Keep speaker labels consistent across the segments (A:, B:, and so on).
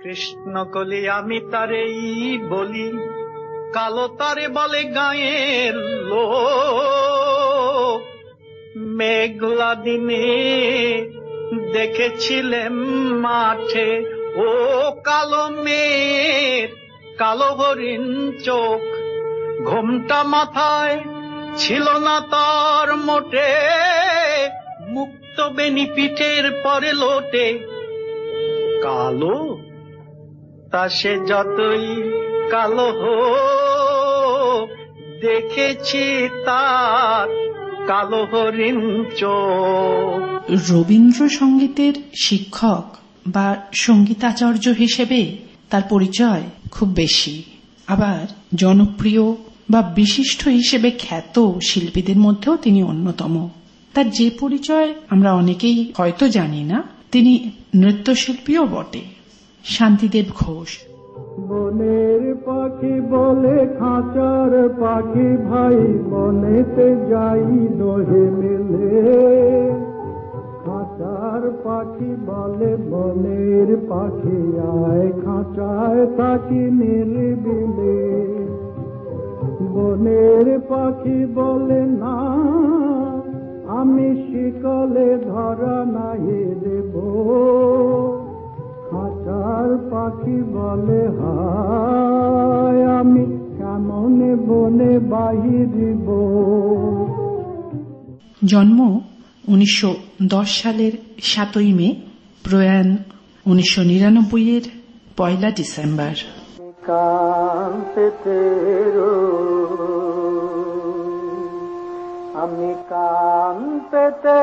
A: কৃষ্ণকলি আমি তারেই বলি, কালো তারে বলে গায়ের লোক। মেঘলা দিনে দেখেছিলেন মাঠে ও কালো মেয়ের কালো হরিণ চোখ। ঘোমটা মাথায় ছিল না তার মোটে, মুক্ত বেনি পিঠের পরে লোটে। কালো তা সে যতই কালো হোক, দেখেছি তার কালো হরিণ চোখ।
B: রবীন্দ্রসঙ্গীতের শিক্ষক বা সঙ্গীতাচার্য হিসেবে তার পরিচয় খুব বেশি। আবার জনপ্রিয় বা বিশিষ্ট হিসেবে খ্যাত শিল্পীদের মধ্যেও তিনি অন্যতম। তার যে পরিচয় আমরা অনেকেই হয়তো জানি না, তিনি নৃত্যশিল্পীও বটে। শান্তিদেব ঘোষ।
C: বনের পাখি বলে খাঁচার পাখি ভাই, বনেতে যাই দোহে মিলে। খাঁচার পাখি বলে বনের পাখি আয়, খাঁচায় থাকি নিরিবিলে। বনের পাখি বলে না আমি শিকলে ধরা নাহি দেব। খাঁচার পাখি বলে হায় আমি কেমনে বনে বাহিরিব।
B: জন্ম 1910 সালের 7ই মে, প্রয়াণ 1999 1 ডিসেম্বর।
C: আমি কান পেতে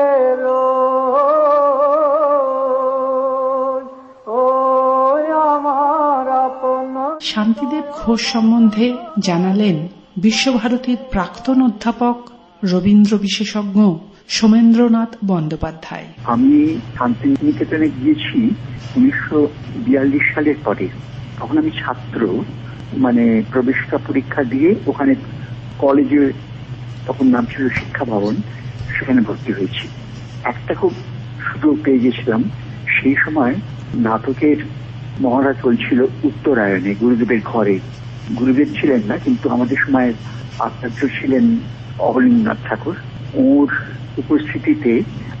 B: শান্তিদেব ঘোষ সম্বন্ধে জানালেন বিশ্বভারতীর প্রাক্তন অধ্যাপক, রবীন্দ্র বিশেষজ্ঞ সোমেন্দ্রনাথ বন্দ্যোপাধ্যায়।
D: আমি শান্তিনিকেতনে গিয়েছি 1942 সালের পরে। তখন আমি ছাত্র, মানে প্রবেশিকা পরীক্ষা দিয়ে ওখানে কলেজে, তখন নাম ছিল শিক্ষা ভবন, সেখানে ভর্তি হয়েছি। একটা খুব সুযোগ পেয়ে গেছিলাম। সেই সময় নাটকের মহড়া চলছিল উত্তরায়ণে, গুরুদেবের ঘরে। গুরুদেব ছিলেন না, কিন্তু আমাদের সময় আচার্য ছিলেন অবনীন্দ্রনাথ ঠাকুর। ওর উপস্থিতিতে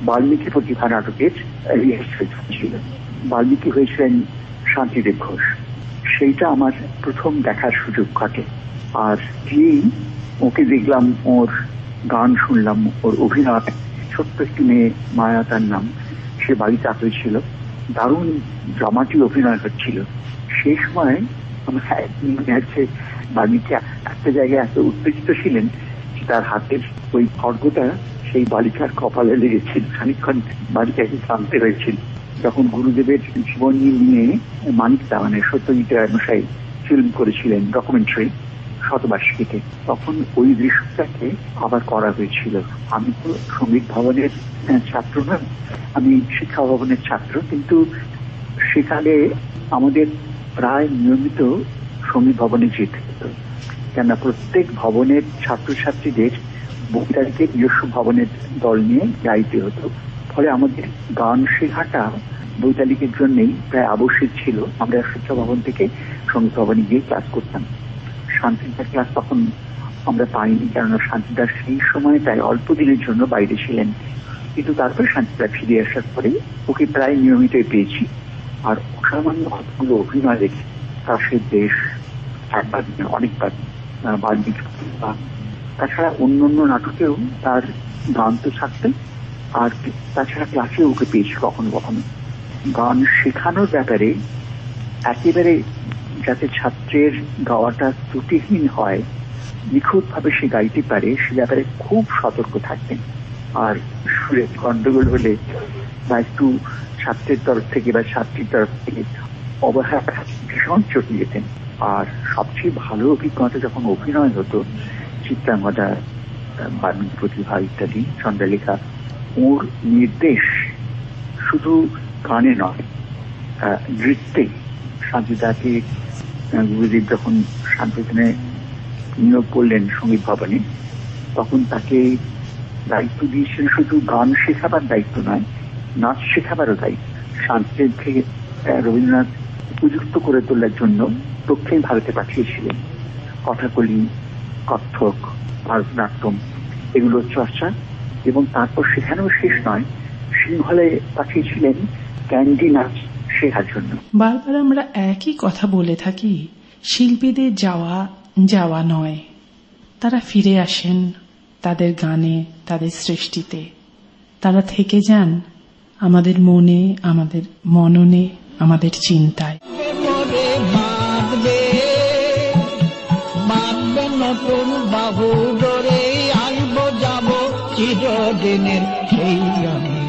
D: বাল্মীকি প্রতিভা নাটকের রিহার্সাল ছিল। বাল্মীকি হয়েছিলেন শান্তিদেব ঘোষ। সেইটা আমার প্রথম দেখার সুযোগ ঘটে। আর গিয়েই ওকে দেখলাম, ওর গান শুনলাম, ওর অভিনয়। ছোট্ট একটি মেয়ে, মায়া তার নাম, সে বাড়িতে হয়েছিল। দারুণ ড্রামাটিক অভিনয় হচ্ছিল। সেই সময় আমার মনে আছে বালিকা একটা জায়গায় এত উত্তেজিত ছিলেন যে তার হাতের ওই খড়গটা সেই বালিকার কপালে লেগেছিল। খানিকক্ষণ বালিকাকে থামতে হয়েছিল। যখন গুরুদেবের জীবনী নিয়ে মানিকদা, মানে সত্যজিৎ রায় মশাই ফিল্ম করেছিলেন ডকুমেন্টারি শতবার্ষিকীতে, তখন ওই দৃশ্যটাকে আবার করা হয়েছিল। আমি তো সঙ্গীত ভবনের ছাত্র নয়, আমি শিক্ষা ভবনের ছাত্র, কিন্তু সেখানে আমাদের প্রায় নিয়মিত সঙ্গীত ভবনে যেতে হতো। কেননা প্রত্যেক ভবনের ছাত্রছাত্রীদের বক্তাকে নিজস্ব ভবনের দল নিয়ে গাইতে হতো। ফলে আমাদের গান শেখাটা বৈতালিকের জন্যই প্রায় আবশ্যক ছিল। আমরা শিক্ষা ভবন থেকে সঙ্গীত ভবনে গিয়ে ক্লাস করতাম। শান্তিদার ক্লাস তখন আমরা পাইনি, কেননা শান্তিদার সেই সময় প্রায় অল্প দিনের জন্য বাইরে ছিলেন। কিন্তু তারপরে শান্তিদার ফিরে আসার পরে ওকে প্রায় নিয়মিতই পেয়েছি। আর অসামান্য কতগুলো অভিনয় দেখি। কাশের দেশ একবার, অনেকবার, বাল্মীকি, তাছাড়া অন্য অন্য নাটকেও তার গান তো থাকতেন। আর তাছাড়া ক্লাসে ওকে পেয়েছি কখনো কখনো। গান শেখানোর ব্যাপারে একেবারে যাতে ছাত্রের গাওয়াটা ত্রুটিহীন হয়, নিখুঁত ভাবে সে গাইতে পারে, সে ব্যাপারে খুব সতর্ক থাকতেন। আর সুরে গন্ডগোল হলে বা একটু ছাত্রের তরফ থেকে বা ছাত্রীর তরফ থেকে অবহেলা ভীষণ চটে যেতেন। আর সবচেয়ে ভালো অভিজ্ঞতা যখন অভিনয় হতো, চিত্রাঙ্গদা, বাল্মীকি প্রতিভা ইত্যাদি, চন্দ্রলেখা, ওর নির্দেশ শুধু গানে নয়, নৃত্যে। শান্তিদাকে গুরুদেব যখন শান্তিদানে নিয়োগ করলেন সঙ্গীত ভবনে, তখন তাকে দায়িত্ব দিয়েছেন শুধু গান শেখাবার দায়িত্ব নয়, নাচ শেখাবারও দায়িত্ব। শান্তিদেবকে রবীন্দ্রনাথ উপযুক্ত করে তোলার জন্য দক্ষিণ ভারতে পাঠিয়েছিলেন। কথাকলি, কত্থক, ভারতনাট্যম এগুলোর চর্চা, এবং তারপর সেখানেও শেষ নয়, সিংহলে পাঠিয়েছিলেন ক্যান্ডি নাচ শেখার জন্য।
B: বারবার আমরা একই কথা বলে থাকি, শিল্পীদের যাওয়া যাওয়া নয়, তারা ফিরে আসেন তাদের গানে, তাদের সৃষ্টিতে। তারা থেকে যান আমাদের মনে, আমাদের মননে, আমাদের চিন্তায়।
C: নতুন বাহু ধরে আসবো যাব চিরদিনের সেই গানে।